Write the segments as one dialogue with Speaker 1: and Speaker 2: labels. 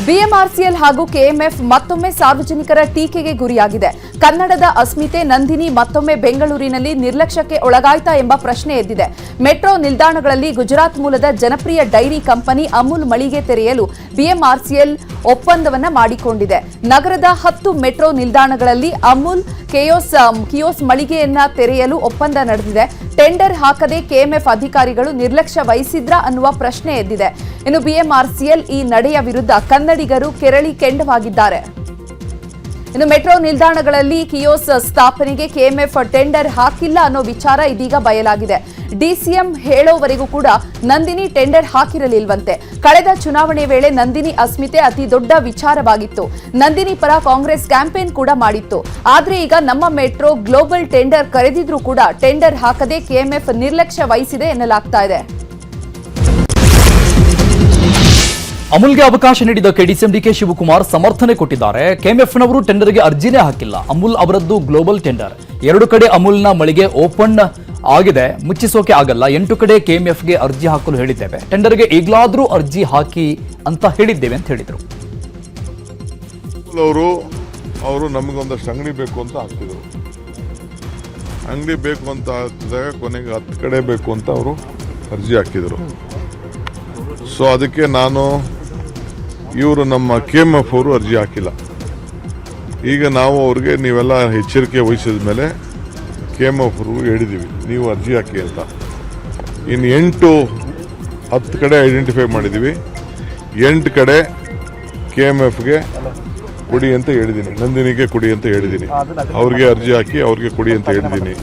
Speaker 1: BMRCL ಹಾಗೂ KMF ಮತ್ತೊಮ್ಮೆ ಸಾರ್ವಜನಿಕರ ಟೀಕೆಗೆ ಗುರಿಯಾಗಿದೆ. ಕನ್ನಡದ ಅಸ್ಮಿತೆ ನಂದಿನಿ ಮತ್ತೊಮ್ಮೆ ಬೆಂಗಳೂರಿನಲ್ಲಿ ನಿರ್ಲಕ್ಷ್ಯಕ್ಕೆ ಒಳಗಾಯ್ತಾ ಎಂಬ ಪ್ರಶ್ನೆ ಎದ್ದಿದೆ. ಮೆಟ್ರೋ ನಿಲ್ದಾಣಗಳಲ್ಲಿ ಗುಜರಾತ್ ಮೂಲದ ಜನಪ್ರಿಯ ಡೈರಿ ಕಂಪನಿ ಅಮೂಲ್ ಮಳಿಗೆ ತೆರೆಯಲು ಬಿಎಂಆರ್ಸಿಎಲ್ ಒಪ್ಪಂದವನ್ನ ಮಾಡಿಕೊಂಡಿದೆ. ನಗರದ 10 ಮೆಟ್ರೋ ನಿಲ್ದಾಣಗಳಲ್ಲಿ ಅಮೂಲ್ ಕಿಯೋಸ್ ಮಳಿಗೆಯನ್ನ ತೆರೆಯಲು ಒಪ್ಪಂದ ನಡೆದಿದೆ. ಟೆಂಡರ್ ಹಾಕದೆ ಕೆಎಂಎಫ್ ಅಧಿಕಾರಿಗಳು ನಿರ್ಲಕ್ಷ್ಯ ವಹಿಸಿದ್ರಾ ಅನ್ನುವ ಪ್ರಶ್ನೆ ಎದ್ದಿದೆ. ಇನ್ನು ಬಿಎಂಆರ್ಸಿಎಲ್ ಈ ನಡೆಯ ವಿರುದ್ಧ ಕನ್ನಡಿಗರು ಕೆರಳಿ ಕೆಂಡವಾಗಿದ್ದಾರೆ. ಇನ್ನು ಮೆಟ್ರೋ ನಿಲ್ದಾಣಗಳಲ್ಲಿ ಕಿಯೋಸ್ ಸ್ಥಾಪನೆಗೆ ಕೆಎಂಎಫ್ ಟೆಂಡರ್ ಹಾಕಿಲ್ಲ ಅನ್ನೋ ವಿಚಾರ ಇದೀಗ ಬಯಲಾಗಿದೆ. ಡಿಸಿಎಂ ಹೇಳೋವರೆಗೂ ಕೂಡ ನಂದಿನಿ ಟೆಂಡರ್ ಹಾಕಿರಲಿಲ್ವಂತೆ. ಕಳೆದ ಚುನಾವಣೆ ವೇಳೆ ನಂದಿನಿ ಅಸ್ಮಿತೆ ಅತಿ ದೊಡ್ಡ ವಿಚಾರವಾಗಿತ್ತು. ನಂದಿನಿ ಪರ ಕಾಂಗ್ರೆಸ್ ಕ್ಯಾಂಪೇನ್ ಕೂಡ ಮಾಡಿತ್ತು. ಆದ್ರೆ ಈಗ ನಮ್ಮ ಮೆಟ್ರೋ ಗ್ಲೋಬಲ್ ಟೆಂಡರ್ ಕರೆದಿದ್ರೂ ಕೂಡ ಟೆಂಡರ್ ಹಾಕದೆ ಕೆಎಂಎಫ್ ನಿರ್ಲಕ್ಷ್ಯ ವಹಿಸಿದೆ ಎನ್ನಲಾಗ್ತಾ ಇದೆ.
Speaker 2: ಅಮೂಲ್ಗೆ ಅವಕಾಶ ನೀಡಿದ ಕೆಡಿಸಿಎಂ ಡಿಕೆ ಶಿವಕುಮಾರ್ ಸಮರ್ಥನೆ ಕೊಟ್ಟಿದ್ದಾರೆ. ಕೆಎಂಎಫ್ನವರು ಟೆಂಡರ್ಗೆ ಅರ್ಜಿನೇ ಹಾಕಿಲ್ಲ. ಅಮೂಲ್ ಅವರದ್ದು ಗ್ಲೋಬಲ್ ಟೆಂಡರ್. 2 ಕಡೆ ಅಮೂಲ್ನ ಮಳಿಗೆ ಓಪನ್ ಆಗಿದೆ, ಮುಚ್ಚಿಸೋಕೆ ಆಗಲ್ಲ. 8 ಕಡೆ ಕೆಎಂಎಫ್ಗೆ ಅರ್ಜಿ ಹಾಕಲು ಹೇಳಿದ್ದೇವೆ. ಟೆಂಡರ್ಗೆ ಈಗಲಾದ್ರೂ ಅರ್ಜಿ ಹಾಕಿ ಅಂತ ಹೇಳಿದ್ದೇವೆ ಅಂತ ಹೇಳಿದರು.
Speaker 3: ಅವರು ನಮಗೊಂದಷ್ಟು ಅಂಗಡಿ ಬೇಕು ಅಂತ ಹಾಕ್ತಿದ್ರು. ಅಂಗಡಿ ಬೇಕು ಅಂತ ಹಾಕಿದಾಗ ಕೊನೆಗೆ 10 ಕಡೆ ಬೇಕು ಅಂತ ಅವರು ಅರ್ಜಿ ಹಾಕಿದರು. ಸೊ ಅದಕ್ಕೆ ಇವರು ನಮ್ಮ ಕೆಎಂಎಫ್ ಅವರು ಅರ್ಜಿ ಹಾಕಿಲ್ಲ. ಈಗ ನಾವು ಅವ್ರಿಗೆ ನೀವೆಲ್ಲ ಎಚ್ಚರಿಕೆ ವಹಿಸಿದ ಮೇಲೆ ಕೆಎಂಎಫ್ ಅವ್ರಿಗೂ ಹೇಳಿದ್ದೀವಿ, ನೀವು ಅರ್ಜಿ ಹಾಕಿ ಅಂತ. ಇನ್ನು 10 ಕಡೆ ಐಡೆಂಟಿಫೈ ಮಾಡಿದ್ದೀವಿ. 8 ಕಡೆ ಕೆಎಂಎಫ್ಗೆ ಕೊಡಿ ಅಂತ ಹೇಳಿದ್ದೀನಿ, ನಂದಿನಿಗೆ ಕೊಡಿ ಅಂತ ಹೇಳಿದ್ದೀನಿ. ಅವ್ರಿಗೆ ಅರ್ಜಿ ಹಾಕಿ ಅವ್ರಿಗೆ ಕೊಡಿ ಅಂತ ಹೇಳಿದ್ದೀನಿ.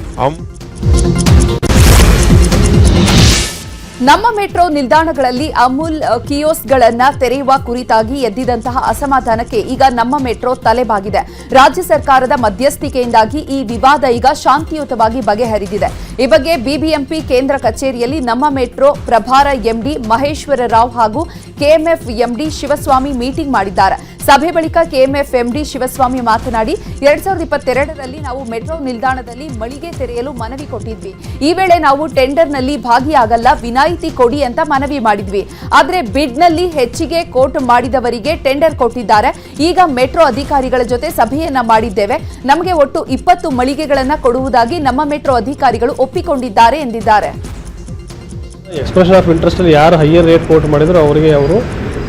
Speaker 1: ನಮ್ಮ ಮೆಟ್ರೋ ನಿಲ್ದಾಣಗಳಲ್ಲಿ ಅಮೂಲ್ ಕಿಯೋಸ್ಗಳನ್ನ ತೆರೆಯುವ ಕುರಿತಾಗಿ ಎದ್ದಿದಂತಹ ಅಸಮಾಧಾನಕ್ಕೆ ಈಗ ನಮ್ಮ ಮೆಟ್ರೋ ತಲೆಬಾಗಿದೆ. ರಾಜ್ಯ ಸರ್ಕಾರದ ಮಧ್ಯಸ್ಥಿಕೆಯಿಂದಾಗಿ ಈ ವಿವಾದ ಈಗ ಶಾಂತಿಯುತವಾಗಿ ಬಗೆಹರಿದಿದೆ. ಈ ಬಗ್ಗೆ ಬಿಬಿಎಂಪಿ ಕೇಂದ್ರ ಕಚೇರಿಯಲ್ಲಿ ನಮ್ಮ ಮೆಟ್ರೋ ಪ್ರಭಾರ ಎಂಡಿ ಮಹೇಶ್ವರ ರಾವ್ ಹಾಗೂ ಕೆಎಂಎಫ್ ಎಂಡಿ ಶಿವಸ್ವಾಮಿ ಮೀಟಿಂಗ್ ಮಾಡಿದ್ದಾರೆ. ಸಭೆ ಬಳಿಕ ಕೆಎಂಎಫ್ ಎಂಡಿ ಶಿವಸ್ವಾಮಿ ಮಾತನಾಡಿ 2022ರಲ್ಲಿ ನಾವು ಮೆಟ್ರೋ ನಿಲ್ದಾಣದಲ್ಲಿ ಮಳಿಗೆ ತೆರೆಯಲು ಮನವಿ ಕೊಟ್ಟಿದ್ವಿ. ಈ ವೇಳೆ ನಾವು ಟೆಂಡರ್ನಲ್ಲಿ ಭಾಗಿಯಾಗಲ್ಲ, ವಿನಾಯಿತಿ ಕೊಡಿ ಅಂತ ಮನವಿ ಮಾಡಿದ್ವಿ. ಆದ್ರೆ ಬಿಡ್ನಲ್ಲಿ ಹೆಚ್ಚಿಗೆ ಕೋಟ್ ಮಾಡಿದವರಿಗೆ ಟೆಂಡರ್ ಕೊಟ್ಟಿದ್ದಾರೆ. ಈಗ ಮೆಟ್ರೋ ಅಧಿಕಾರಿಗಳ ಜೊತೆ ಸಭೆಯನ್ನ ಮಾಡಿದ್ದೇವೆ. ನಮಗೆ ಒಟ್ಟು 20 ಮಳಿಗೆಗಳನ್ನ ಕೊಡುವುದಾಗಿ ನಮ್ಮ ಮೆಟ್ರೋ ಅಧಿಕಾರಿಗಳು ಒಪ್ಪಿಕೊಂಡಿದ್ದಾರೆ ಎಂದಿದ್ದಾರೆ.
Speaker 4: ಎಕ್ಸ್ಪ್ರೆಷನ್ ಆಫ್ ಇಂಟ್ರೆಸ್ಟ್ ಅಲ್ಲಿ ಯಾರು ಹೈಯರ್ ರೇಟ್ ಕೋಟ್ ಮಾಡಿದ್ರು ಅವರಿಗೆ ಅವರು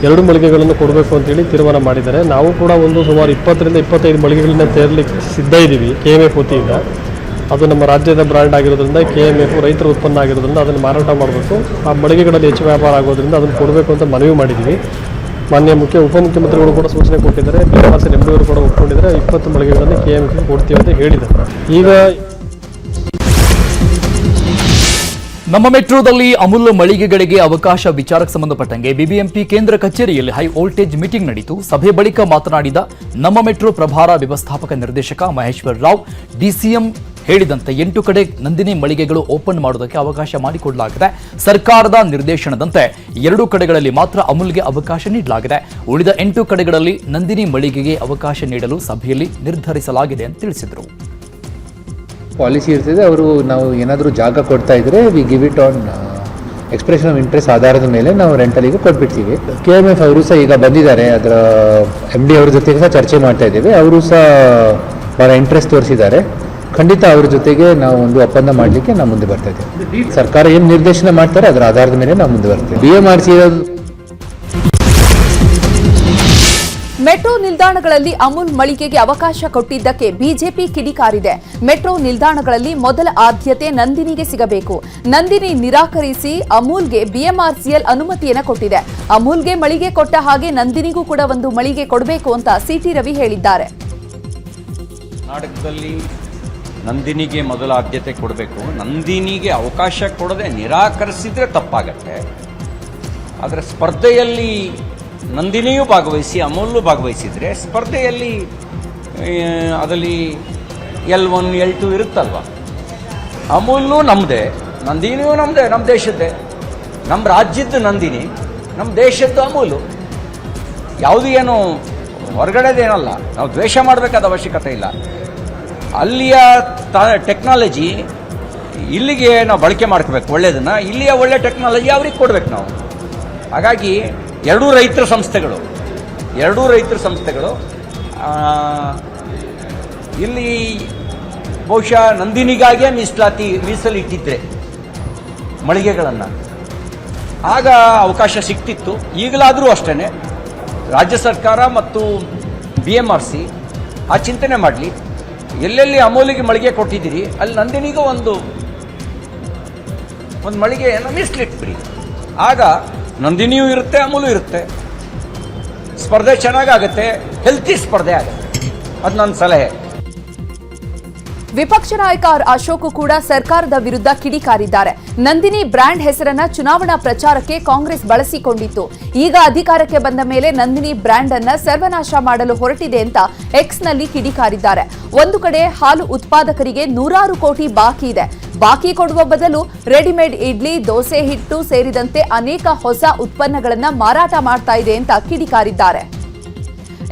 Speaker 4: 2 ಮಳಿಗೆಗಳನ್ನು ಕೊಡಬೇಕು ಅಂತೇಳಿ ತೀರ್ಮಾನ ಮಾಡಿದ್ದಾರೆ. ನಾವು ಕೂಡ ಸುಮಾರು 20ರಿಂದ 25 ಮಳಿಗೆಗಳನ್ನ ತೆರಲಿಕ್ಕೆ ಸಿದ್ಧ ಇದ್ದೀವಿ ಕೆಎಂಎಫ್ ವತಿಯಿಂದ. ಅದು ನಮ್ಮ ರಾಜ್ಯದ ಬ್ರ್ಯಾಂಡ್ ಆಗಿರೋದ್ರಿಂದ ಕೆಎಂಎಫ್ ರೈತರ ಉತ್ಪನ್ನ ಆಗಿರೋದ್ರಿಂದ ಅದನ್ನು ಮಾರಾಟ ಮಾಡಬೇಕು. ಆ ಮಳಿಗೆಗಳಲ್ಲಿ ಹೆಚ್ಚು ವ್ಯಾಪಾರ ಆಗೋದ್ರಿಂದ ಅದನ್ನು ಕೊಡಬೇಕು ಅಂತ ಮನವಿ ಮಾಡಿದ್ದೀವಿ. ಮಾನ್ಯ ಉಪಮುಖ್ಯಮಂತ್ರಿಗಳು ಕೂಡ ಸೂಚನೆ ಕೊಟ್ಟಿದ್ದಾರೆ. ಬಿಎಂಆರ್ಸಿಎಲ್ ಎಂಡಿಯವರು ಕೂಡ ಒಪ್ಪಿಕೊಂಡಿದ್ದಾರೆ. 20 ಮಳಿಗೆಗಳನ್ನು ಕೆಎಂಎಫ್ ಕೊಡ್ತೀವಿ ಅಂತ ಹೇಳಿದ್ದಾರೆ. ಈಗ
Speaker 2: ನಮ್ಮ ಮೆಟ್ರೋದಲ್ಲಿ ಅಮೂಲ್ ಮಳಿಗೆಗಳಿಗೆ ಅವಕಾಶ ವಿಚಾರಕ್ಕೆ ಸಂಬಂಧಪಟ್ಟಂಗೆ ಬಿಬಿಎಂಪಿ ಕೇಂದ್ರ ಕಚೇರಿಯಲ್ಲಿ ಹೈ ವೋಲ್ಟೇಜ್ ಮೀಟಿಂಗ್ ನಡೆಯಿತು. ಸಭೆ ಬಳಿಕ ಮಾತನಾಡಿದ ನಮ್ಮ ಮೆಟ್ರೋ ಪ್ರಭಾರ ವ್ಯವಸ್ಥಾಪಕ ನಿರ್ದೇಶಕ ಮಹೇಶ್ವರ ರಾವ್, ಡಿಸಿಎಂ ಹೇಳಿದಂತೆ 8 ಕಡೆ ನಂದಿನಿ ಮಳಿಗೆಗಳು ಓಪನ್ ಮಾಡುವುದಕ್ಕೆ ಅವಕಾಶ ಮಾಡಿಕೊಡಲಾಗಿದೆ. ಸರ್ಕಾರದ ನಿರ್ದೇಶನದಂತೆ 2 ಕಡೆಗಳಲ್ಲಿ ಮಾತ್ರ ಅಮೂಲ್ಗೆ ಅವಕಾಶ ನೀಡಲಾಗಿದೆ. ಉಳಿದ 8 ಕಡೆಗಳಲ್ಲಿ ನಂದಿನಿ ಮಳಿಗೆಗೆ ಅವಕಾಶ ನೀಡಲು ಸಭೆಯಲ್ಲಿ ನಿರ್ಧರಿಸಲಾಗಿದೆ ಅಂತ ತಿಳಿಸಿದರು.
Speaker 5: ಪಾಲಿಸಿ ಇರ್ತದೆ. ಅವರು ನಾವು ಏನಾದರೂ ಜಾಗ ಕೊಡ್ತಾ ಇದ್ರೆ we give it on expression of interest ಆಧಾರದ ಮೇಲೆ ನಾವು ರೆಂಟಲಿಗೆ ಕೊಟ್ಬಿಡ್ತೀವಿ. ಕೆಎಂಎಫ್ ಅವರು ಸಹ ಈಗ ಬಂದಿದ್ದಾರೆ. ಅದರ MD ಅವ್ರ ಜೊತೆಗೆ ಸಹ ಚರ್ಚೆ ಮಾಡ್ತಾ ಇದ್ದೀವಿ. ಅವರು ಸಹ ಬಹಳ ಇಂಟ್ರೆಸ್ಟ್ ತೋರಿಸಿದ್ದಾರೆ. ಖಂಡಿತ ಅವ್ರ ಜೊತೆಗೆ ನಾವು ಒಂದು ಒಪ್ಪಂದ ಮಾಡಲಿಕ್ಕೆ ನಾವು ಮುಂದೆ ಬರ್ತಾ ಇದ್ದೀವಿ. ಸರ್ಕಾರ ಏನು ನಿರ್ದೇಶನ ಮಾಡ್ತಾರೆ ಅದರ ಆಧಾರದ ಮೇಲೆ ನಾವು ಮುಂದೆ ಬರ್ತೀವಿ. ಬಿಎಂಆರ್ಸಿಎಲ್
Speaker 1: ಮೆಟ್ರೋ ನಿಲ್ದಾಣಗಳಲ್ಲಿ ಅಮೂಲ್ ಮಳಿಗೆಗೆ ಅವಕಾಶ ಕೊಟ್ಟಿದ್ದಕ್ಕೆ ಬಿಜೆಪಿ ಕಿಡಿಕಾರಿದೆ. ಮೆಟ್ರೋ ನಿಲ್ದಾಣಗಳಲ್ಲಿ ಮೊದಲ ಆದ್ಯತೆ ನಂದಿನಿಗೆ ಸಿಗಬೇಕು. ನಂದಿನಿ ನಿರಾಕರಿಸಿ ಅಮೂಲ್ಗೆ ಬಿಎಂಆರ್ಸಿಎಲ್ ಅನುಮತಿಯನ್ನು ಕೊಟ್ಟಿದೆ. ಅಮೂಲ್ಗೆ ಮಳಿಗೆ ಕೊಟ್ಟ ಹಾಗೆ ನಂದಿನಿಗೂ ಕೂಡ ಒಂದು ಮಳಿಗೆ ಕೊಡಬೇಕು ಅಂತ ಸಿಟಿ ರವಿ ಹೇಳಿದ್ದಾರೆ.
Speaker 6: ಕರ್ನಾಟಕದಲ್ಲಿ ನಂದಿನಿಗೆ ಮೊದಲ ಆದ್ಯತೆ ಕೊಡಬೇಕು. ನಂದಿನಿಗೆ ಅವಕಾಶ ಕೊಡದೆ ನಿರಾಕರಿಸಿದ್ರೆ ತಪ್ಪಾಗತ್ತೆ. ಆದರೆ ಸ್ಪರ್ಧೆಯಲ್ಲಿ ನಂದಿನಿಯೂ ಭಾಗವಹಿಸಿ ಅಮೂಲ್ಯೂ ಭಾಗವಹಿಸಿದರೆ ಸ್ಪರ್ಧೆಯಲ್ಲಿ ಅದರಲ್ಲಿ L1 L2 ಇರುತ್ತಲ್ವ. ಅಮೂಲ್ಯೂ ನಮ್ಮದೇ, ನಂದಿನಿಯೂ ನಮ್ಮದೇ, ನಮ್ಮ ದೇಶದ್ದೇ. ನಮ್ಮ ರಾಜ್ಯದ್ದು ನಂದಿನಿ, ನಮ್ಮ ದೇಶದ್ದು ಅಮೂಲು. ಯಾವುದು ಏನು ಹೊರಗಡೆದೇನಲ್ಲ. ನಾವು ದ್ವೇಷ ಮಾಡಬೇಕಾದ ಅವಶ್ಯಕತೆ ಇಲ್ಲ. ಅಲ್ಲಿಯ ಟೆಕ್ನಾಲಜಿ ಇಲ್ಲಿಗೆ ನಾವು ಬಳಕೆ ಮಾಡ್ಕೋಬೇಕು. ಒಳ್ಳೆಯದನ್ನು ಇಲ್ಲಿಯ ಒಳ್ಳೆ ಟೆಕ್ನಾಲಜಿ ಅವ್ರಿಗೆ ಕೊಡಬೇಕು ನಾವು. ಹಾಗಾಗಿ 2 ರೈತರ ಸಂಸ್ಥೆಗಳು ಎರಡೂ ರೈತರ ಸಂಸ್ಥೆಗಳು. ಇಲ್ಲಿ ಬಹುಶಃ ನಂದಿನಿಗಾಗಿಯೇ ಮೀಸಲಿಟ್ಟಿದ್ರೆ ಮಳಿಗೆಗಳನ್ನು ಆಗ ಅವಕಾಶ ಸಿಗ್ತಿತ್ತು. ಈಗಲಾದರೂ ಅಷ್ಟೇ ರಾಜ್ಯ ಸರ್ಕಾರ ಮತ್ತು BMRC ಆ ಚಿಂತನೆ ಮಾಡಲಿ. ಎಲ್ಲೆಲ್ಲಿ ಅಮೂಲಿಗೆ ಮಳಿಗೆ ಕೊಟ್ಟಿದ್ದೀರಿ ಅಲ್ಲಿ ನಂದಿನಿಗೂ ಒಂದು ಮಳಿಗೆಯನ್ನು ಮೀಸಲಿಟ್ಬಿಡಿ. ಆಗ ನಂದಿನಿಯೂ ಇರುತ್ತೆ, ಅಮೂಲು ಇರುತ್ತೆ, ಸ್ಪರ್ಧೆ ಚೆನ್ನಾಗಾಗತ್ತೆ, ಹೆಲ್ತಿ ಸ್ಪರ್ಧೆ ಆಗುತ್ತೆ. ಅದು ನನ್ನ ಸಲಹೆ.
Speaker 1: ವಿಪಕ್ಷ ನಾಯಕ ಆರ್ ಅಶೋಕ್ ಕೂಡ ಸರ್ಕಾರದ ವಿರುದ್ಧ ಕಿಡಿಕಾರಿದ್ದಾರೆ. ನಂದಿನಿ ಬ್ರ್ಯಾಂಡ್ ಹೆಸರನ್ನ ಚುನಾವಣಾ ಪ್ರಚಾರಕ್ಕೆ ಕಾಂಗ್ರೆಸ್ ಬಳಸಿಕೊಂಡಿತ್ತು. ಈಗ ಅಧಿಕಾರಕ್ಕೆ ಬಂದ ಮೇಲೆ ನಂದಿನಿ ಬ್ರ್ಯಾಂಡ್ ಅನ್ನ ಸರ್ವನಾಶ ಮಾಡಲು ಹೊರಟಿದೆ ಅಂತ ಎಕ್ಸ್ನಲ್ಲಿ ಕಿಡಿಕಾರಿದ್ದಾರೆ. ಒಂದು ಕಡೆ ಹಾಲು ಉತ್ಪಾದಕರಿಗೆ 100 ಕೋಟಿ ಬಾಕಿ ಇದೆ. ಬಾಕಿ ಕೊಡುವ ಬದಲು ರೆಡಿಮೇಡ್ ಇಡ್ಲಿ, ದೋಸೆ ಹಿಟ್ಟು ಸೇರಿದಂತೆ ಅನೇಕ ಹೊಸ ಉತ್ಪನ್ನಗಳನ್ನ ಮಾರಾಟ ಮಾಡ್ತಾ ಇದೆ ಅಂತ ಕಿಡಿಕಾರಿದ್ದಾರೆ.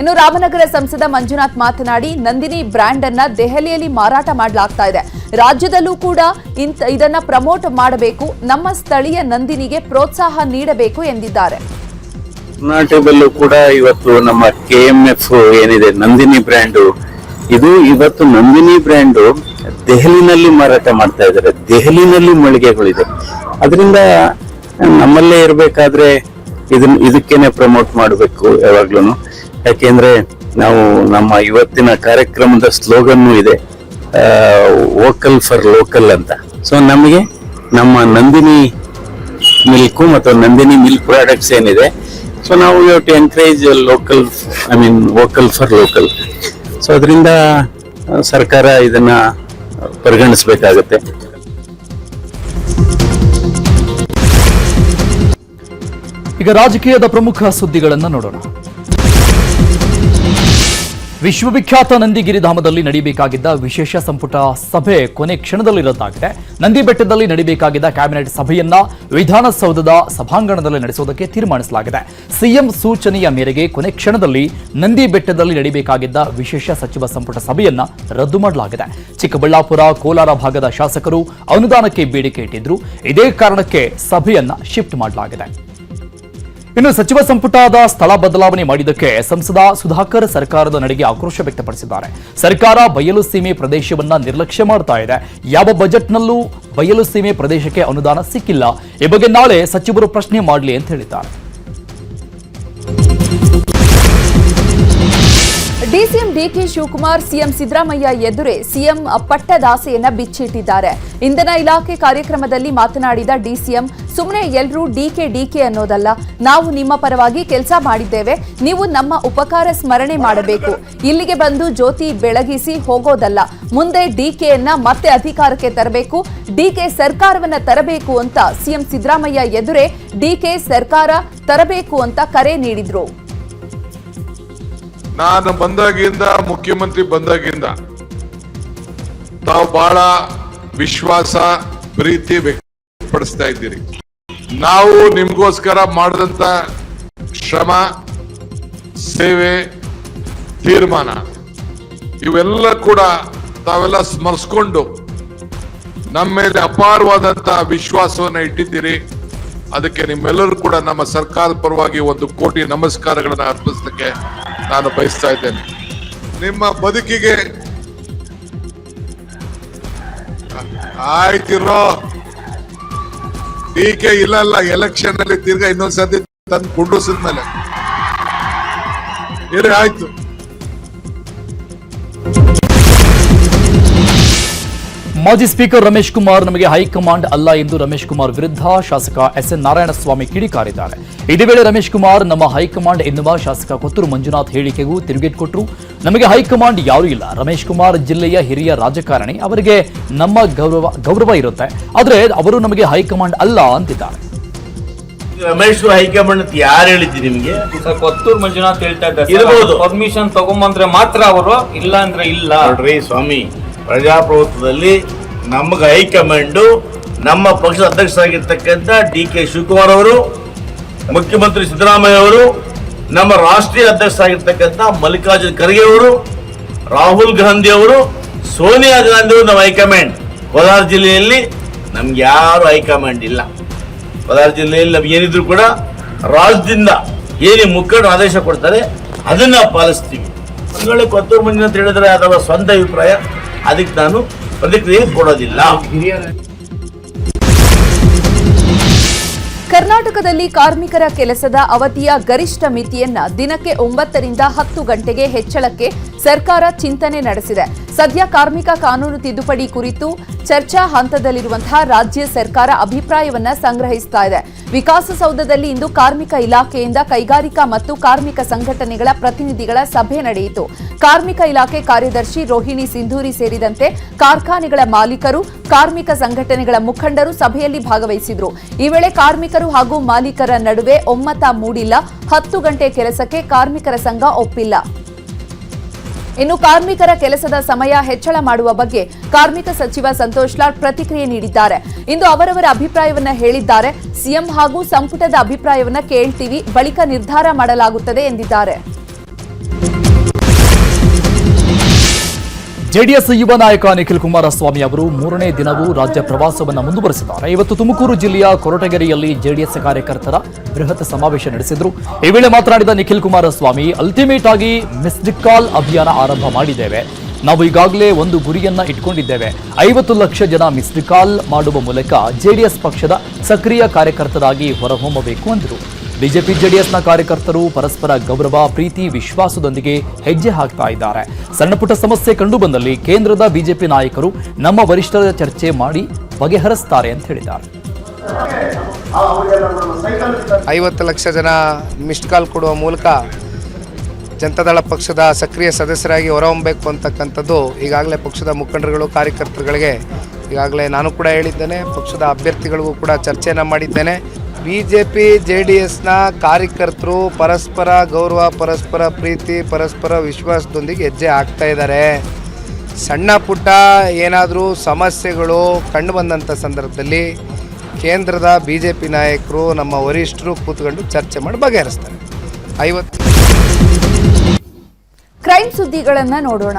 Speaker 1: ಇನ್ನು ರಾಮನಗರ ಸಂಸದ ಮಂಜುನಾಥ್ ಮಾತನಾಡಿ, ನಂದಿನಿ ಬ್ರ್ಯಾಂಡ್ ಅನ್ನ ದೆಹಲಿಯಲ್ಲಿ ಮಾರಾಟ ಮಾಡಲಾಗ್ತಾ ಇದೆ. ರಾಜ್ಯದಲ್ಲೂ ಕೂಡ ಇದನ್ನ ಪ್ರಮೋಟ್ ಮಾಡಬೇಕು, ನಮ್ಮ ಸ್ಥಳೀಯ ನಂದಿನಿಗೆ ಪ್ರೋತ್ಸಾಹ ನೀಡಬೇಕು ಎಂದಿದ್ದಾರೆ.
Speaker 7: ಕರ್ನಾಟಕದಲ್ಲೂ ಕೂಡ ಇವತ್ತು ನಮ್ಮ KMF ಏನಿದೆ ನಂದಿನಿ ಬ್ರ್ಯಾಂಡು, ಇದು ಇವತ್ತು ನಂದಿನಿ ಬ್ರ್ಯಾಂಡು ದೆಹಲಿನಲ್ಲಿ ಮಾರಾಟ ಮಾಡ್ತಾ ಇದ್ದಾರೆ. ದೆಹಲಿನಲ್ಲಿ ಮಳಿಗೆಗಳಿದೆ. ಅದರಿಂದ ನಮ್ಮಲ್ಲೇ ಇರಬೇಕಾದ್ರೆ ಇದಕ್ಕೇನೆ ಪ್ರಮೋಟ್ ಮಾಡಬೇಕು ಯಾವಾಗ್ಲೂ. ಯಾಕೆಂದ್ರೆ ನಾವು ನಮ್ಮ ಇವತ್ತಿನ ಕಾರ್ಯಕ್ರಮದ ಸ್ಲೋಗನ್ನು ಇದೆ, ವೋಕಲ್ ಫಾರ್ ಲೋಕಲ್ ಅಂತ. ಸೊ ನಮಗೆ ನಮ್ಮ ನಂದಿನಿ ಮಿಲ್ಕು ಮತ್ತು ನಂದಿನಿ ಮಿಲ್ಕ್ ಪ್ರಾಡಕ್ಟ್ಸ್ ಏನಿದೆ, ಸೊ ನಾವು you to encourage local, vocal for local. So ಅದರಿಂದ ಸರ್ಕಾರ ಇದನ್ನ ಪರಿಗಣಿಸಬೇಕಾಗತ್ತೆ.
Speaker 2: ಈಗ ರಾಜಕೀಯದ ಪ್ರಮುಖ ಸುದ್ದಿಗಳನ್ನು ನೋಡೋಣ. ವಿಶ್ವವಿಖ್ಯಾತ ನಂದಿಗಿರಿಧಾಮದಲ್ಲಿ ನಡೆಯಬೇಕಾಗಿದ್ದ ವಿಶೇಷ ಸಂಪುಟ ಸಭೆ ಕೊನೆ ಕ್ಷಣದಲ್ಲಿ ರದ್ದಾಗಿದೆ. ನಂದಿ ಬೆಟ್ಟದಲ್ಲಿ ನಡೆಯಬೇಕಾಗಿದ್ದ ಕ್ಯಾಬಿನೆಟ್ ಸಭೆಯನ್ನ ವಿಧಾನಸೌಧದ ಸಭಾಂಗಣದಲ್ಲಿ ನಡೆಸುವುದಕ್ಕೆ ತೀರ್ಮಾನಿಸಲಾಗಿದೆ. ಸಿಎಂ ಸೂಚನೆಯ ಮೇರೆಗೆ ಕೊನೆ ಕ್ಷಣದಲ್ಲಿ ನಂದಿ ಬೆಟ್ಟದಲ್ಲಿ ನಡೆಯಬೇಕಾಗಿದ್ದ ವಿಶೇಷ ಸಚಿವ ಸಂಪುಟ ಸಭೆಯನ್ನ ರದ್ದು ಮಾಡಲಾಗಿದೆ. ಚಿಕ್ಕಬಳ್ಳಾಪುರ, ಕೋಲಾರ ಭಾಗದ ಶಾಸಕರು ಅನುದಾನಕ್ಕೆ ಬೇಡಿಕೆ ಇಟ್ಟಿದ್ರು. ಇದೇ ಕಾರಣಕ್ಕೆ ಸಭೆಯನ್ನ ಶಿಫ್ಟ್ ಮಾಡಲಾಗಿದೆ. ಇನ್ನು ಸಚಿವ ಸಂಪುಟದ ಸ್ಥಳ ಬದಲಾವಣೆ ಮಾಡಿದ್ದಕ್ಕೆ ಸಂಸದ ಸುಧಾಕರ್ ಸರ್ಕಾರದ ನಡೆಗೆ ಆಕ್ರೋಶ ವ್ಯಕ್ತಪಡಿಸಿದ್ದಾರೆ. ಸರ್ಕಾರ ಬಯಲು ಸೀಮೆ ಪ್ರದೇಶವನ್ನ ನಿರ್ಲಕ್ಷ್ಯ ಮಾಡ್ತಾ ಇದೆ. ಯಾವ ಬಜೆಟ್ನಲ್ಲೂ ಬಯಲು ಸೀಮೆ ಪ್ರದೇಶಕ್ಕೆ ಅನುದಾನ ಸಿಕ್ಕಿಲ್ಲ. ಈ ಬಗ್ಗೆ ನಾಳೆ ಸಚಿವರು ಪ್ರಶ್ನೆ ಮಾಡಲಿ ಅಂತ ಹೇಳಿದ್ದಾರೆ.
Speaker 1: DCM DK Shivakumar CM Siddaramaiah ಎದುರೇ ಸಿಎಂ ಪಟ್ಟದಾಸೆಯನ್ನ ಬಿಚ್ಚಿಟ್ಟಿದ್ದಾರೆ. ಇಂಧನ ಇಲಾಖೆ ಕಾರ್ಯಕ್ರಮದಲ್ಲಿ ಮಾತನಾಡಿದ ಡಿಸಿಎಂ, ಸುಮ್ಮನೆ ಎಲ್ಲರೂ ಡಿಕೆ ಅನ್ನೋದಲ್ಲ, ನಾವು ನಿಮ್ಮ ಪರವಾಗಿ ಕೆಲಸ ಮಾಡಿದ್ದೇವೆ, ನೀವು ನಮ್ಮ ಉಪಕಾರ ಸ್ಮರಣೆ ಮಾಡಬೇಕು, ಇಲ್ಲಿಗೆ ಬಂದು ಜ್ಯೋತಿ ಬೆಳಗಿಸಿ ಹೋಗೋದಲ್ಲ, ಮುಂದೆ ಡಿಕೆಯನ್ನ ಮತ್ತೆ ಅಧಿಕಾರಕ್ಕೆ ತರಬೇಕು, ಡಿಕೆ ಸರ್ಕಾರವನ್ನ ತರಬೇಕು ಅಂತ ಸಿಎಂ ಸಿದ್ದರಾಮಯ್ಯ ಎದುರೇ ಡಿಕೆ ಸರ್ಕಾರ ತರಬೇಕು ಅಂತ ಕರೆ ನೀಡಿದ್ರು.
Speaker 3: ನಾನು ಬಂದಾಗಿಂದ, ಮುಖ್ಯಮಂತ್ರಿ ಬಂದಾಗಿಂದ ತಾವು ಬಹಳ ವಿಶ್ವಾಸ, ಪ್ರೀತಿ ವ್ಯಕ್ತಪಡಿಸ್ತಾ ಇದ್ದೀರಿ. ನಾವು ನಿಮ್ಗೋಸ್ಕರ ಮಾಡಿದಂತ ಶ್ರಮ, ಸೇವೆ, ತೀರ್ಮಾನ ಇವೆಲ್ಲ ಕೂಡ ತಾವೆಲ್ಲ ಸ್ಮರಿಸ್ಕೊಂಡು ನಮ್ಮ ಮೇಲೆ ಅಪಾರವಾದಂತ ವಿಶ್ವಾಸವನ್ನ ಇಟ್ಟಿದ್ದೀರಿ. ಅದಕ್ಕೆ ನಿಮ್ಮೆಲ್ಲರೂ ಕೂಡ ನಮ್ಮ ಸರ್ಕಾರದ ಪರವಾಗಿ 1 ಕೋಟಿ ನಮಸ್ಕಾರಗಳನ್ನ ಅರ್ಪಿಸಲಿಕ್ಕೆ ನಾನು ಬಯಸ್ತಾ ಇದ್ದೇನೆ. ನಿಮ್ಮ ಬದುಕಿಗೆ ಆಯ್ತಿರೋ ಡಿಕೆ ಇಲ್ಲ ಎಲೆಕ್ಷನ್ ಅಲ್ಲಿ ತಿರ್ಗಾ ಇನ್ನೊಂದ್ಸತಿ ತಂದು ಕುಂಡಿಸಿದ್ಮೇಲೆ ಇರೇ ಆಯ್ತು.
Speaker 2: ಮಾಜಿ ಸ್ಪೀಕರ್ ರಮೇಶ್ ಕುಮಾರ್ ನಮಗೆ ಹೈಕಮಾಂಡ್ ಅಲ್ಲ ಎಂದು ರಮೇಶ್ ಕುಮಾರ್ ವಿರುದ್ಧ ಶಾಸಕ SN ನಾರಾಯಣಸ್ವಾಮಿ ಕಿಡಿಕಾರಿದ್ದಾರೆ. ಇದೇ ವೇಳೆ ರಮೇಶ್ ಕುಮಾರ್ ನಮ್ಮ ಹೈಕಮಾಂಡ್ ಎನ್ನುವ ಶಾಸಕ ಕೊತ್ತೂರು ಮಂಜುನಾಥ್ ಹೇಳಿಕೆಗೂ ತಿರುಗೇಟು ಕೊಟ್ಟರು. ನಮಗೆ ಹೈಕಮಾಂಡ್ ಯಾರೂ ಇಲ್ಲ. ರಮೇಶ್ ಕುಮಾರ್ ಜಿಲ್ಲೆಯ ಹಿರಿಯ ರಾಜಕಾರಣಿ, ಅವರಿಗೆ ನಮ್ಮ ಗೌರವ ಇರುತ್ತೆ, ಆದ್ರೆ ಅವರು ನಮಗೆ ಹೈಕಮಾಂಡ್ ಅಲ್ಲ ಅಂತಿದ್ದಾರೆ.
Speaker 8: ರಮೇಶ್ ಹೈಕಮಾಂಡ್ ಅಂತ ಯಾರು ಹೇಳಿದ್ರಿ ನಿಮ್ಗೆ?
Speaker 9: ಕೊತ್ತೂರು ಮಂಜುನಾಥ್ ಹೇಳ್ತಾ ಇದ್ದಾರೆ
Speaker 8: ಇರಬಹುದು,
Speaker 9: ಪರ್ಮಿಷನ್ ತಗೊಂಬಂದ್ರೆ ಮಾತ್ರ ಅವರು, ಇಲ್ಲ ಅಂದ್ರೆ ಇಲ್ಲ.
Speaker 8: ನೋಡ್ರಿ ಸ್ವಾಮಿ, ಪ್ರಜಾಪ್ರಭುತ್ವದಲ್ಲಿ ನಮಗೆ ಹೈಕಮಾಂಡ್ ನಮ್ಮ ಪಕ್ಷದ ಅಧ್ಯಕ್ಷರಾಗಿರ್ತಕ್ಕಂಥ DK ಶಿವಕುಮಾರ್ ಅವರು, ಮುಖ್ಯಮಂತ್ರಿ ಸಿದ್ದರಾಮಯ್ಯ ಅವರು, ನಮ್ಮ ರಾಷ್ಟ್ರೀಯ ಅಧ್ಯಕ್ಷರಾಗಿರ್ತಕ್ಕಂಥ ಮಲ್ಲಿಕಾರ್ಜುನ್ ಖರ್ಗೆ ಅವರು, ರಾಹುಲ್ ಗಾಂಧಿ ಅವರು, ಸೋನಿಯಾ ಗಾಂಧಿ ಅವರು ನಮ್ಮ ಹೈಕಮಾಂಡ್. ಕೋಲಾರ ಜಿಲ್ಲೆಯಲ್ಲಿ ನಮ್ಗೆ ಯಾರು ಹೈಕಮಾಂಡ್ ಇಲ್ಲ. ಕೋಲಾರ ಜಿಲ್ಲೆಯಲ್ಲಿ ನಮ್ಗೆ ಏನಿದ್ರು ಕೂಡ ರಾಜ್ಯದಿಂದ ಏನೇ ಮುಖಂಡರು ಆದೇಶ ಕೊಡ್ತಾರೆ ಅದನ್ನ ಪಾಲಿಸ್ತೀವಿ. ಒಂದು ವೇಳೆ ಕೊತ್ತೂರು ಮಂಜುನಾಥ್ ಅಂತ ಹೇಳಿದ್ರೆ ಅದರ ಸ್ವಂತ ಅಭಿಪ್ರಾಯ, ಅದಕ್ಕೆ ನಾನು ಪ್ರತಿಕ್ರಿಯೆ ಕೊಡೋದಿಲ್ಲ.
Speaker 1: ಕರ್ನಾಟಕದಲ್ಲಿ ಕಾರ್ಮಿಕರ ಕೆಲಸದ ಅವಧಿಯ ಗರಿಷ್ಠ ಮಿತಿಯನ್ನ ದಿನಕ್ಕೆ 9 ರಿಂದ 10 ಗಂಟೆಗೆ ಹೆಚ್ಚಳಕ್ಕೆ ಸರ್ಕಾರ ಚಿಂತನೆ ನಡೆಸಿದೆ. ಸದ್ಯ ಕಾರ್ಮಿಕ ಕಾನೂನು ತಿದ್ದುಪಡಿ ಕುರಿತು ಚರ್ಚಾ ಹಂತದಲ್ಲಿರುವಂತಹ ರಾಜ್ಯ ಸರ್ಕಾರ ಅಭಿಪ್ರಾಯವನ್ನ ಸಂಗ್ರಹಿಸ್ತಾ ಇದೆ. ವಿಕಾಸಸೌಧದಲ್ಲಿ ಇಂದು ಕಾರ್ಮಿಕ ಇಲಾಖೆಯಿಂದ ಕೈಗಾರಿಕಾ ಮತ್ತು ಕಾರ್ಮಿಕ ಸಂಘಟನೆಗಳ ಪ್ರತಿನಿಧಿಗಳ ಸಭೆ ನಡೆಯಿತು. ಕಾರ್ಮಿಕ ಇಲಾಖೆ ಕಾರ್ಯದರ್ಶಿ ರೋಹಿಣಿ ಸಿಂಧೂರಿ ಸೇರಿದಂತೆ ಕಾರ್ಖಾನೆಗಳ ಮಾಲೀಕರು, ಕಾರ್ಮಿಕ ಸಂಘಟನೆಗಳ ಮುಖಂಡರು ಸಭೆಯಲ್ಲಿ ಭಾಗವಹಿಸಿದ್ರು. ಈ ವೇಳೆ ಕಾರ್ಮಿಕರು ಹಾಗೂ ಮಾಲೀಕರ ನಡುವೆ ಒಮ್ಮತ ಮೂಡಿಲ್ಲ. 10 ಗಂಟೆ ಕೆಲಸಕ್ಕೆ ಕಾರ್ಮಿಕರ ಸಂಘ ಒಪ್ಪಿಲ್ಲ. ಇನ್ನು ಕಾರ್ಮಿಕರ ಕೆಲಸದ ಸಮಯ ಹೆಚ್ಚಳ ಮಾಡುವ ಬಗ್ಗೆ ಕಾರ್ಮಿಕ ಸಚಿವ ಸಂತೋಷ್ ಲಾಡ್ ಪ್ರತಿಕ್ರಿಯೆ ನೀಡಿದ್ದಾರೆ. ಇಂದು ಅವರವರ ಅಭಿಪ್ರಾಯವನ್ನ ಹೇಳಿದ್ದಾರೆ. ಸಿಎಂ ಹಾಗೂ ಸಂಪುಟದ ಅಭಿಪ್ರಾಯವನ್ನ ಕೇಳ್ತೀವಿ, ಬಳಿಕ ನಿರ್ಧಾರ ಮಾಡಲಾಗುತ್ತದೆ ಎಂದಿದ್ದಾರೆ.
Speaker 2: ಜೆಡಿಎಸ್ ಯುವ ನಾಯಕ ನಿಖಿಲ್ ಕುಮಾರಸ್ವಾಮಿ ಅವರು 3ನೇ ದಿನವೂ ರಾಜ್ಯ ಪ್ರವಾಸವನ್ನು ಮುಂದುವರೆಸಿದ್ದಾರೆ. ಇವತ್ತು ತುಮಕೂರು ಜಿಲ್ಲೆಯ ಕೊರಟಗೆರೆಯಲ್ಲಿ ಜೆಡಿಎಸ್ ಕಾರ್ಯಕರ್ತರ ಬೃಹತ್ ಸಮಾವೇಶ ನಡೆಸಿದ್ರು. ಈ ವೇಳೆ ಮಾತನಾಡಿದ ನಿಖಿಲ್ ಕುಮಾರಸ್ವಾಮಿ, ಅಲ್ಟಿಮೇಟ್ ಆಗಿ ಮಿಸ್ಡ್ ಕಾಲ್ ಅಭಿಯಾನ ಆರಂಭ ಮಾಡಿದ್ದೇವೆ. ನಾವು ಈಗಾಗಲೇ ಒಂದು ಗುರಿಯನ್ನ ಇಟ್ಕೊಂಡಿದ್ದೇವೆ. 50 ಲಕ್ಷ ಜನ ಮಿಸ್ಡ್ ಕಾಲ್ ಮಾಡುವ ಮೂಲಕ ಜೆಡಿಎಸ್ ಪಕ್ಷದ ಸಕ್ರಿಯ ಕಾರ್ಯಕರ್ತರಾಗಿ ಹೊರಹೊಮ್ಮಬೇಕು ಎಂದರು. ಬಿಜೆಪಿ ಜೆಡಿಎಸ್ನ ಕಾರ್ಯಕರ್ತರು ಪರಸ್ಪರ ಗೌರವ, ಪ್ರೀತಿ, ವಿಶ್ವಾಸದೊಂದಿಗೆ ಹೆಜ್ಜೆ ಹಾಕ್ತಾ ಇದ್ದಾರೆ. ಸಣ್ಣಪುಟ್ಟ ಸಮಸ್ಯೆ ಕಂಡು ಬಂದಲ್ಲಿ ಕೇಂದ್ರದ ಬಿಜೆಪಿ ನಾಯಕರು ನಮ್ಮ ವರಿಷ್ಠರ ಚರ್ಚೆ ಮಾಡಿ ಬಗೆಹರಿಸ್ತಾರೆ ಅಂತ ಹೇಳಿದ್ದಾರೆ.
Speaker 10: 50 ಲಕ್ಷ ಜನ ಮಿಸ್ಡ್ ಕಾಲ್ ಕೊಡುವ ಮೂಲಕ ಜನತಾದಳ ಪಕ್ಷದ ಸಕ್ರಿಯ ಸದಸ್ಯರಾಗಿ ಹೊರಹೊಮ್ಮಬೇಕು ಅಂತಕ್ಕಂಥದ್ದು ಈಗಾಗಲೇ ಪಕ್ಷದ ಮುಖಂಡರುಗಳು, ಕಾರ್ಯಕರ್ತರುಗಳಿಗೆ ಈಗಾಗಲೇ ನಾನು ಕೂಡ ಹೇಳಿದ್ದೇನೆ. ಪಕ್ಷದ ಅಭ್ಯರ್ಥಿಗಳಿಗೂ ಕೂಡ ಚರ್ಚೆಯನ್ನು ಮಾಡಿದ್ದೇನೆ. ಬಿಜೆಪಿ ಜೆಡಿಎಸ್ನ ಕಾರ್ಯಕರ್ತರು ಪರಸ್ಪರ ಗೌರವ, ಪರಸ್ಪರ ಪ್ರೀತಿ, ಪರಸ್ಪರ ವಿಶ್ವಾಸದೊಂದಿಗೆ ಹೆಜ್ಜೆ ಹಾಕ್ತಾ ಇದ್ದಾರೆ. ಸಣ್ಣ ಪುಟ್ಟ ಏನಾದರೂ ಸಮಸ್ಯೆಗಳು ಕಂಡು ಬಂದಂಥ ಸಂದರ್ಭದಲ್ಲಿ ಕೇಂದ್ರದ ಬಿಜೆಪಿ ನಾಯಕರು, ನಮ್ಮ ವರಿಷ್ಠರು ಕೂತ್ಕೊಂಡು ಚರ್ಚೆ ಮಾಡಿ ಬಗೆಹರಿಸ್ತಾರೆ.
Speaker 1: ಕ್ರೈಮ್ ಸುದ್ದಿಗಳನ್ನ ನೋಡೋಣ.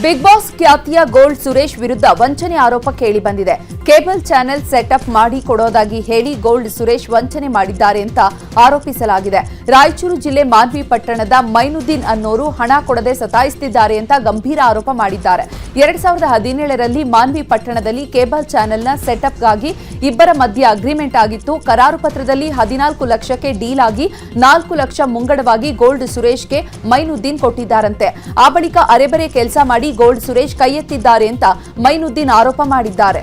Speaker 1: ಬಿಗ್ ಬಾಸ್ ಖ್ಯಾತಿಯ ಗೋಲ್ಡ್ ಸುರೇಶ್ ವಿರುದ್ಧ ವಂಚನೆ ಆರೋಪ ಕೇಳಿ ಬಂದಿದೆ. ಕೇಬಲ್ ಚಾನೆಲ್ ಸೆಟಪ್ ಮಾಡಿ ಕೊಡೋದಾಗಿ ಹೇಳಿ ಗೋಲ್ಡ್ ಸುರೇಶ್ ವಂಚನೆ ಮಾಡಿದ್ದಾರೆ ಅಂತ ಆರೋಪಿಸಲಾಗಿದೆ. ರಾಯಚೂರು ಜಿಲ್ಲೆ ಮಾನ್ವಿ ಪಟ್ಟಣದ ಮೈನುದ್ದೀನ್ ಅನ್ನೋರು ಹಣ ಕೊಡದೆ ಸತಾಯಿಸುತ್ತಿದ್ದಾರೆ ಅಂತ ಗಂಭೀರ ಆರೋಪ ಮಾಡಿದ್ದಾರೆ. 2017ರಲ್ಲಿ ಮಾನ್ವಿ ಪಟ್ಟಣದಲ್ಲಿ ಕೇಬಲ್ ಚಾನೆಲ್ನ ಸೆಟಪ್ಗಾಗಿ ಇಬ್ಬರ ಮಧ್ಯೆ ಅಗ್ರಿಮೆಂಟ್ ಆಗಿತ್ತು. ಕರಾರು ಪತ್ರದಲ್ಲಿ 14 ಲಕ್ಷಕ್ಕೆ ಡೀಲ್ ಆಗಿ 4 ಲಕ್ಷ ಮುಂಗಡವಾಗಿ ಗೋಲ್ಡ್ ಸುರೇಶ್ಗೆ ಮೈನುದ್ದೀನ್ ಕೊಟ್ಟಿದ್ದಾರಂತೆ. ಆ ಬಳಿಕ ಅರೆಬರೆ ಕೆಲಸ ಮಾಡಿ ಗೋಲ್ಡ್ ಸುರೇಶ್ ಕೈ ಎತ್ತಿದ್ದಾರೆ ಅಂತ ಮೈನುದ್ದೀನ್ ಆರೋಪ ಮಾಡಿದ್ದಾರೆ.